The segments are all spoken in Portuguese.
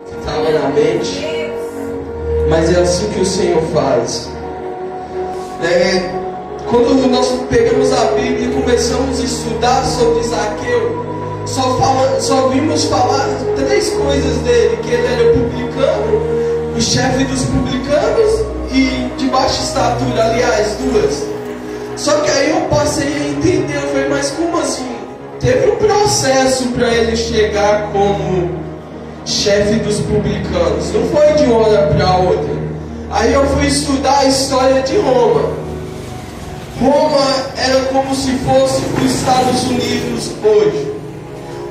estava na mente, mas é assim que o Senhor faz. Quando nós pegamos a Bíblia e começamos a estudar sobre Zaqueu, só vimos falar 3 coisas dele: que ele era publicano, o chefe dos publicanos e de baixa estatura, aliás, 2. Só que aí eu passei a entender, eu falei, mas como assim? Teve um processo para ele chegar como chefe dos publicanos, não foi de uma hora para outra. Aí eu fui estudar a história de Roma. Roma era como se fosse os Estados Unidos hoje,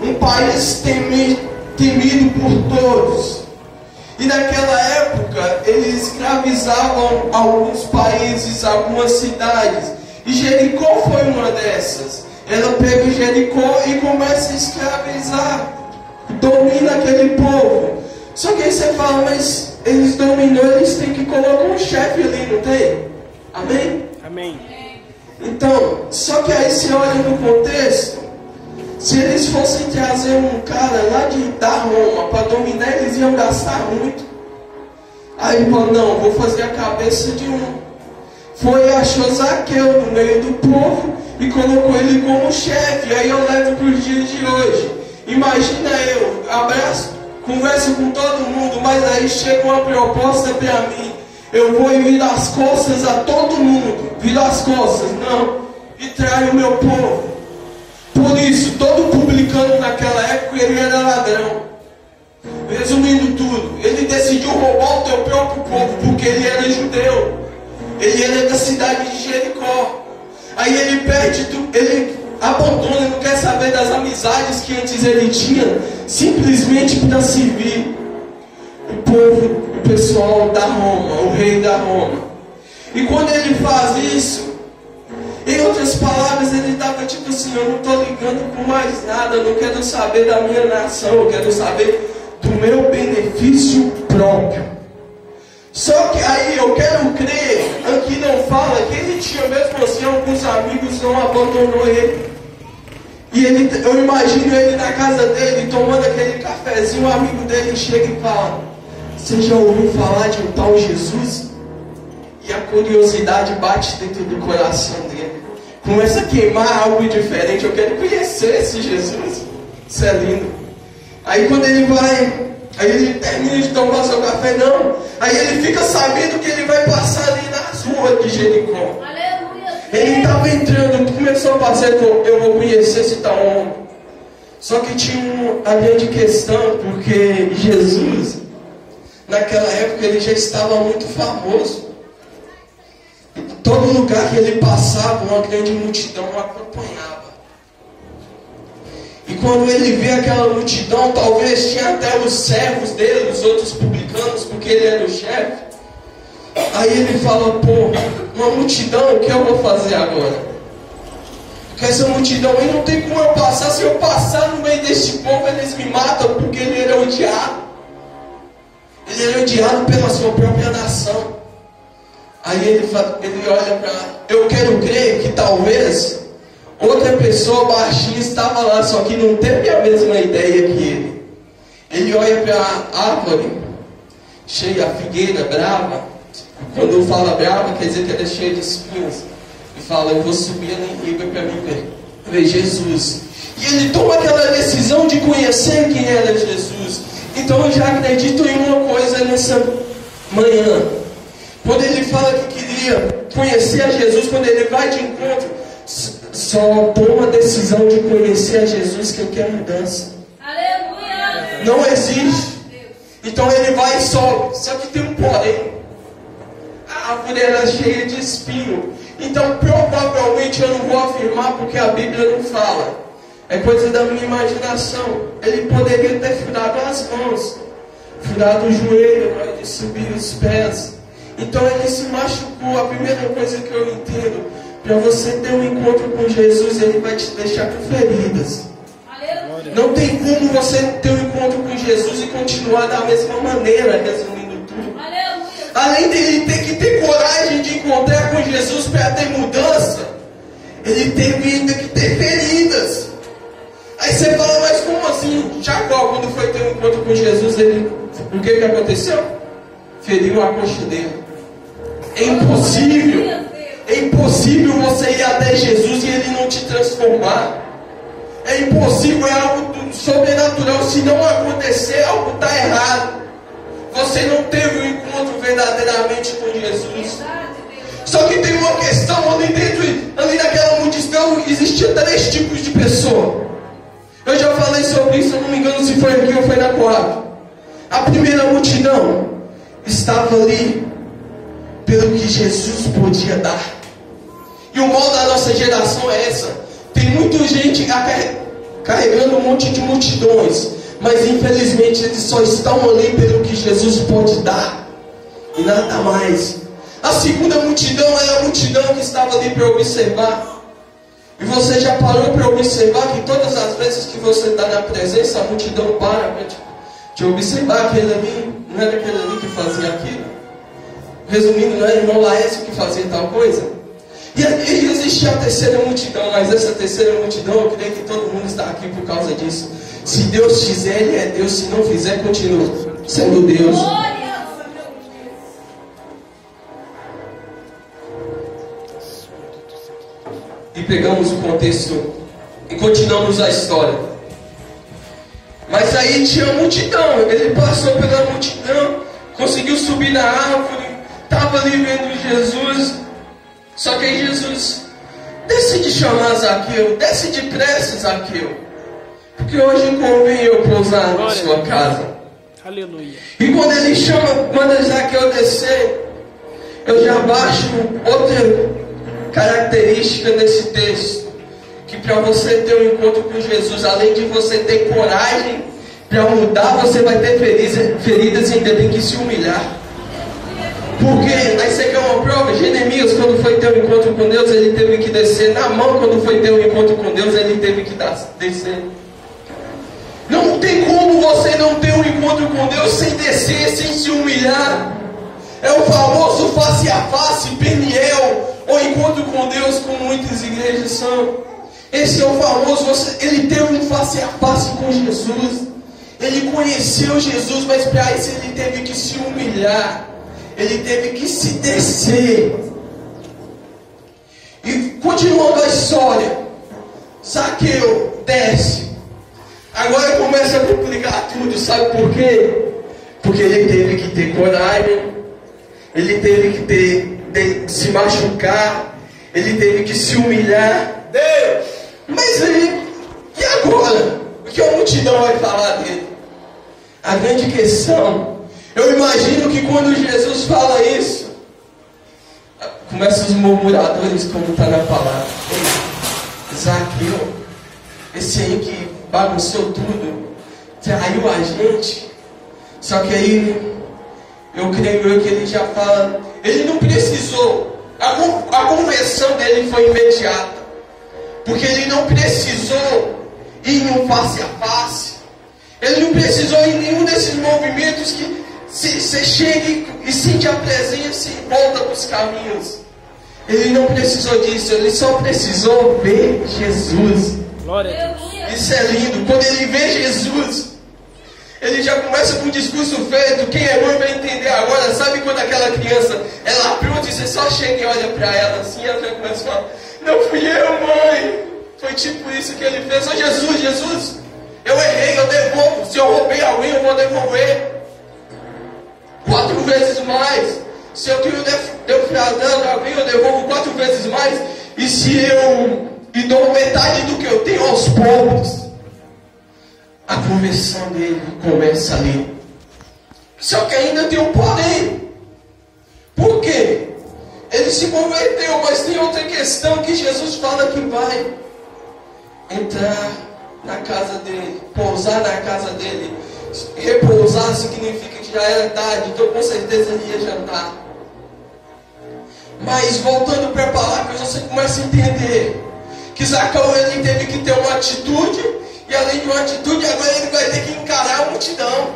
um país temido por todos. E naquela época eles escravizavam alguns países, algumas cidades, e Jericó foi uma dessas. Ela pega Jericó e começa a escravizar, domina aquele povo. Só que aí você fala, mas eles dominou, eles têm que colocar um chefe ali, não tem? Amém? Amém. Então, só que aí você olha no contexto, se eles fossem trazer um cara lá da Roma para dominar, eles iam gastar muito. Aí ele falou, não, vou fazer a cabeça de um. Foi e achou Zaqueu no meio do povo e colocou ele como chefe. Aí eu levo para os dias de hoje. Imagina eu, abraço, converso com todo mundo, mas aí chega uma proposta para mim. Eu vou e viro as costas a todo mundo. Viro as costas, não. E traio o meu povo. Por isso, todo publicano naquela época, ele era ladrão. Resumindo tudo, ele decidiu roubar o teu próprio povo, porque ele era judeu. Ele era da cidade de Jericó. Aí ele perde tudo, ele abandona, não quer saber das amizades que antes ele tinha, simplesmente para servir o povo, o pessoal da Roma, o rei da Roma. E quando ele faz isso, em outras palavras, ele estava tipo assim, eu não estou ligando por mais nada, eu não quero saber da minha nação, eu quero saber do meu benefício próprio. Só que aí eu quero crer, aqui não fala que ele tinha mesmo assim alguns amigos, não abandonou ele. E eu imagino ele na casa dele, tomando aquele cafezinho, um amigo dele chega e fala, você já ouviu falar de um tal Jesus? E a curiosidade bate dentro do coração dele. Começa a queimar algo diferente. Eu quero conhecer esse Jesus. Isso é lindo. Aí quando ele vai, aí ele termina de tomar seu café, não. Aí ele fica sabendo que ele vai passar ali nas ruas de Jericó. Aleluia. Ele estava entrando, começou a passar, eu vou conhecer esse tal homem. Só que tinha a grande questão, porque Jesus, naquela época, ele já estava muito famoso. Todo lugar que ele passava, uma grande multidão o acompanhava. E quando ele vê aquela multidão, talvez tinha até os servos dele, os outros publicanos, porque ele era o chefe. Aí ele fala, pô, uma multidão, o que eu vou fazer agora? Porque essa multidão aí não tem como eu passar. Se eu passar no meio desse povo, eles me matam, porque ele era odiado. Ele era odiado pela sua própria nação. Aí ele olha para... Eu quero crer que talvez outra pessoa baixinha estava lá, só que não teve a mesma ideia que ele. Ele olha para a árvore, cheia, a figueira brava. Quando fala brava, quer dizer que ela é cheia de espinhos. E fala, eu vou subir na riba para mim ver Jesus. E ele toma aquela decisão de conhecer quem era Jesus. Então eu já acredito em uma coisa nessa manhã. Quando ele fala que queria conhecer a Jesus, quando ele vai de encontro, só toma a decisão de conhecer a Jesus que ele quer mudança. Aleluia! Não existe. Então ele vai e sobe. Só que tem um porém. A árvore era cheia de espinho. Então provavelmente eu não vou afirmar porque a Bíblia não fala. É coisa da minha imaginação. Ele poderia ter furado as mãos, furado o joelho, na hora de subir os pés. Então ele se machucou. A primeira coisa que eu entendo, para você ter um encontro com Jesus, ele vai te deixar com feridas. Aleluia. Não tem como você ter um encontro com Jesus e continuar da mesma maneira, resumindo tudo. Aleluia. Além dele ter que ter coragem de encontrar com Jesus para ter mudança, ele teve ainda que ter feridas. Aí você fala, mas como assim? Jacó, quando foi ter um encontro com Jesus, ele o que aconteceu? Feriu a coxa dele. É impossível. É impossível você ir até Jesus e Ele não te transformar. É impossível, é algo sobrenatural. Se não acontecer, algo está errado. Você não teve um encontro verdadeiramente com Jesus. Só que tem uma questão ali dentro, ali naquela multidão, existia 3 tipos de pessoa. Eu já falei sobre isso, eu não me engano se foi aqui ou foi na Coab. A primeira multidão estava ali pelo que Jesus podia dar. E o mal da nossa geração é essa. Tem muita gente carregando um monte de multidões, mas infelizmente eles só estão ali pelo que Jesus pode dar e nada mais. A segunda multidão é a multidão que estava ali para observar. E você já parou para observar que todas as vezes que você está na presença, a multidão para te observar. Aquele ali, não era aquele ali que fazia aquilo? Resumindo, não era o irmão Laércio que fazia tal coisa? E existe a terceira multidão, mas essa terceira multidão, eu creio que todo mundo está aqui por causa disso. Se Deus fizer, Ele é Deus. Se não fizer, continua sendo Deus. E pegamos o contexto e continuamos a história. Mas aí tinha a multidão. Ele passou pela multidão, conseguiu subir na árvore, estava ali vendo Jesus. Só que aí Jesus decide chamar Zaqueu. Desce depressa, Zaqueu, porque hoje convém eu pousar na sua casa. Aleluia. E quando ele chama, manda Zaqueu descer, eu já baixo outra característica desse texto, que para você ter um encontro com Jesus, além de você ter coragem para mudar, você vai ter feridas e ainda tem que se humilhar. Porque aí você quer uma prova? Jeremias, quando foi ter um encontro com Deus, ele teve que descer na mão. Quando foi ter um encontro com Deus, ele teve que descer. Não tem como você não ter um encontro com Deus sem descer, sem se humilhar. É o famoso face a face, Peniel, ou encontro com Deus, como muitas igrejas são. Esse é o famoso, ele teve um face a face com Jesus. Ele conheceu Jesus, mas para isso ele teve que se humilhar. Ele teve que se descer. E continuando a história, Zaqueu desce. Agora começa a complicar tudo, sabe por quê? Porque ele teve que ter coragem. Ele teve que se machucar. Ele teve que se humilhar. Deus! Mas aí, e agora? O que a multidão vai falar dele? A grande questão, eu imagino que quando Jesus fala isso, começam os murmuradores, como está na palavra. Ei, Zaqueu, esse aí que bagunçou tudo, traiu a gente. Só que aí, eu creio que ele já fala, ele não precisou, a conversão dele foi imediata, porque ele não precisou ir em um face a face, ele não precisou ir em nenhum desses movimentos que você chega e sente a presença e volta para os caminhos. Ele não precisou disso, ele só precisou ver Jesus. Glória a Deus. Isso é lindo. Quando ele vê Jesus, ele já começa com um discurso feito. Quem é mãe vai entender agora. Sabe quando aquela criança, ela pronta e você só chega e olha para ela assim, ela já começa a falar, não fui eu, mãe. Foi tipo isso que ele fez. Ô Jesus, eu errei, eu devolvo. Se eu roubei alguém, eu vou devolver 4 vezes mais. Se eu tenho defraudado alguém, eu devolvo 4 vezes mais. E se eu dou metade do que eu tenho aos pobres. A conversão dele começa ali. Só que ainda tem um porém. Por quê? Ele se converteu, mas tem outra questão que Jesus fala que vai entrar na casa dele, pousar na casa dele. Repousar significa que já era tarde, então com certeza ele ia jantar. Mas voltando para a palavra, você começa a entender que Zaqueu ele teve que ter uma atitude, e além de uma atitude, agora ele vai ter que encarar a multidão.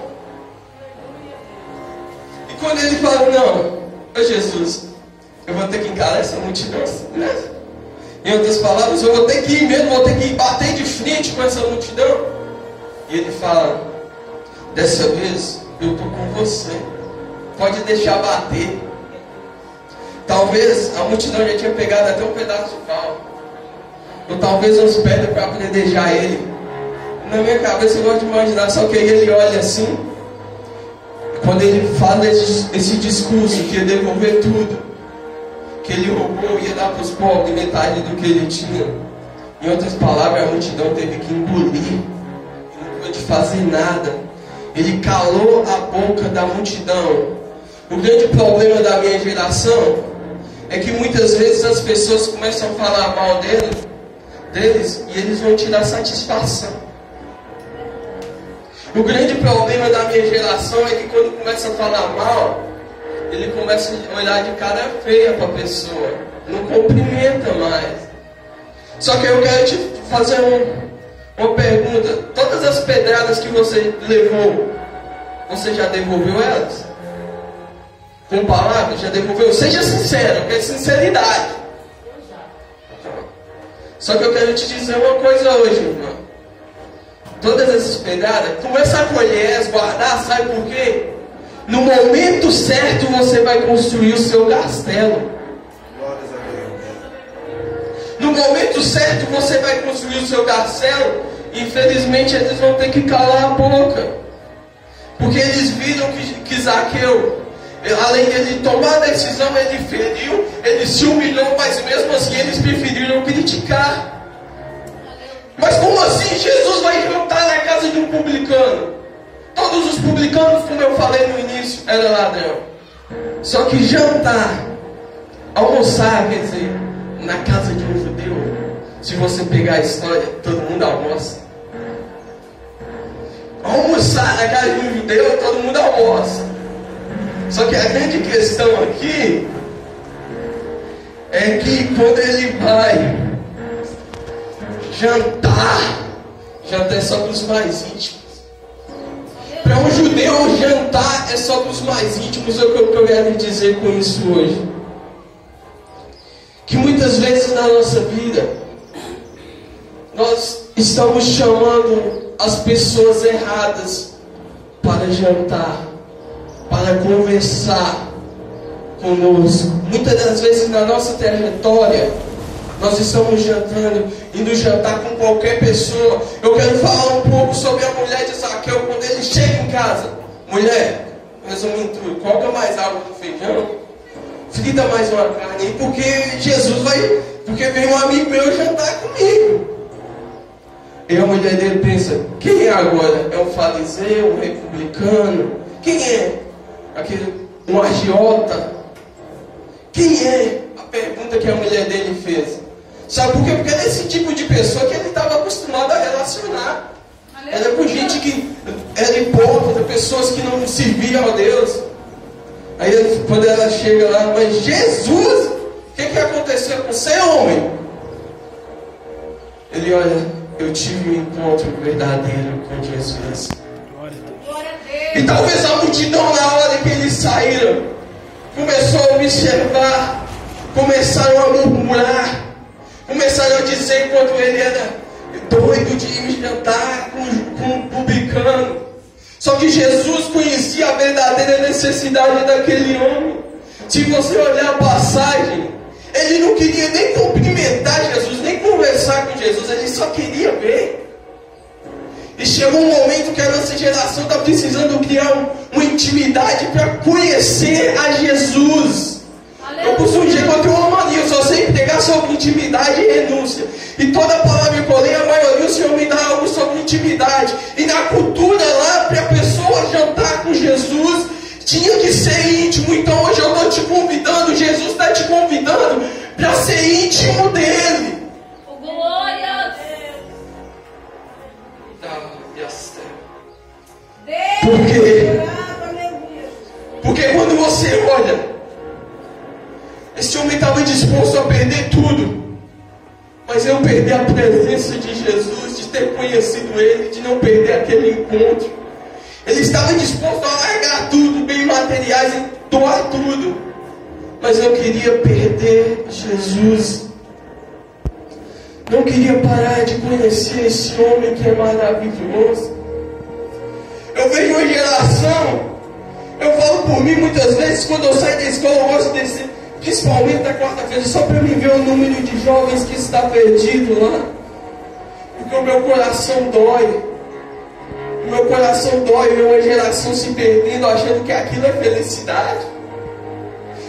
E quando ele fala, não, ô Jesus, eu vou ter que encarar essa multidão, né? Em outras palavras, eu vou ter que ir mesmo, vou ter que bater de frente com essa multidão. E ele fala, dessa vez eu estou com você. Pode deixar bater. Talvez a multidão já tinha pegado até um pedaço de pau. Ou talvez uns pedras para apedrejar ele. Na minha cabeça eu gosto de imaginar, só que aí ele olha assim. Quando ele fala esse discurso, que ia devolver tudo, que ele roubou, ia dar para os pobres metade do que ele tinha. Em outras palavras, a multidão teve que engolir. Não pôde fazer nada. Ele calou a boca da multidão. O grande problema da minha geração é que muitas vezes as pessoas começam a falar mal deles e eles vão tirar satisfação. O grande problema da minha geração é que quando começa a falar mal, ele começa a olhar de cara feia para a pessoa, não cumprimenta mais. Só que eu quero te fazer uma pergunta: todas as pedradas que você levou, você já devolveu elas? Com palavras, já devolveu? Seja sincero, porque é sinceridade. Só que eu quero te dizer uma coisa hoje, irmão. Todas essas pedradas, começa a colher, guardar, sabe por quê? No momento certo você vai construir o seu castelo. No momento certo você vai construir o seu castelo. Infelizmente eles vão ter que calar a boca. Porque eles viram que Zaqueu, além de ele tomar a decisão, ele feriu, ele se humilhou, mas mesmo assim eles preferiram criticar. Mas como assim Jesus vai jantar na casa de um publicano? Todos os publicanos, como eu falei no início, eram ladrão. Só que jantar, almoçar, quer dizer, na casa de um judeu, se você pegar a história, todo mundo almoça. Almoçar na casa de um judeu, todo mundo almoça. Só que a grande questão aqui é que quando ele vai jantar é só para os mais íntimos. Para um judeu, jantar é só para os mais íntimos. É o que eu quero dizer com isso hoje. Que muitas vezes na nossa vida nós estamos chamando as pessoas erradas para jantar, para conversar conosco. Muitas das vezes na nossa trajetória nós estamos indo jantar com qualquer pessoa. Eu quero falar um pouco sobre a mulher de Zaqueu. Quando ele chega em casa: mulher, resumindo tudo, coloca mais água no feijão, frita mais uma carne, porque vem um amigo meu jantar comigo. E a mulher dele pensa: quem é agora? É um fariseu, um republicano? Quem é? Um agiota? Quem é? A pergunta que a mulher dele fez. Sabe por quê? Porque era esse tipo de pessoa que ele estava acostumado a relacionar. Era com gente que era hipócrita, pessoas que não serviam a Deus. Aí quando ela chega lá: mas Jesus, o que aconteceu com você, homem? Ele olha: eu tive um encontro verdadeiro com Jesus. E talvez a multidão, na hora que eles saíram, começou a observar, começaram a murmurar, começaram a dizer quanto ele era doido de ir jantar com um publicano. Só que Jesus conhecia a verdadeira necessidade daquele homem. Se você olhar a passagem, ele não queria nem cumprimentar Jesus, nem conversar com Jesus, ele só queria ver. E chegou um momento que a nossa geração está precisando criar uma intimidade para conhecer a Jesus. Eu costumo dizer que eu tenho uma mania, eu só sei pregar sobre intimidade e renúncia. E toda palavra que eu leio, a maioria o Senhor me dá algo sobre intimidade. E na cultura lá, para a pessoa jantar com Jesus, tinha que ser íntimo. Então hoje eu estou te convidando, Jesus está te convidando para ser íntimo dele. Glória a Deus. Por quê? Porque quando você olha, esse homem estava disposto a perder tudo, mas eu perder a presença de Jesus, de ter conhecido Ele, de não perder aquele encontro. Ele estava disposto a largar tudo, bem materiais, e doar tudo, mas eu queria perder Jesus. Não queria parar de conhecer esse homem que é maravilhoso. Eu vejo uma geração por mim, muitas vezes, quando eu saio da escola, eu gosto de descer, principalmente na quarta-feira, só para mim ver o número de jovens que está perdido lá. Porque o meu coração dói. O meu coração dói ver uma geração se perdendo, achando que aquilo é felicidade.